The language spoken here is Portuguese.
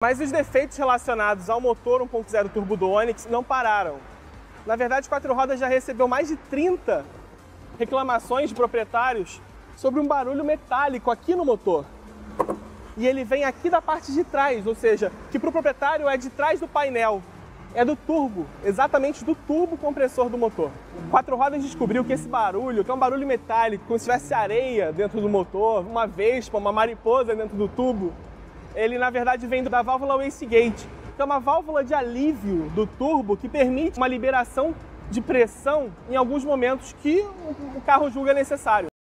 Mas os defeitos relacionados ao motor 1.0 turbo do Onix não pararam. Na verdade, Quatro Rodas já recebeu mais de 30 reclamações de proprietários sobre um barulho metálico aqui no motor. E ele vem aqui da parte de trás, ou seja, que para o proprietário é de trás do painel. É do turbo, exatamente do turbo compressor do motor. Quatro Rodas descobriu que esse barulho, que é um barulho metálico, como se tivesse areia dentro do motor, uma vespa, uma mariposa dentro do tubo, ele na verdade vem da válvula wastegate, que é uma válvula de alívio do turbo que permite uma liberação de pressão em alguns momentos que o carro julga necessário.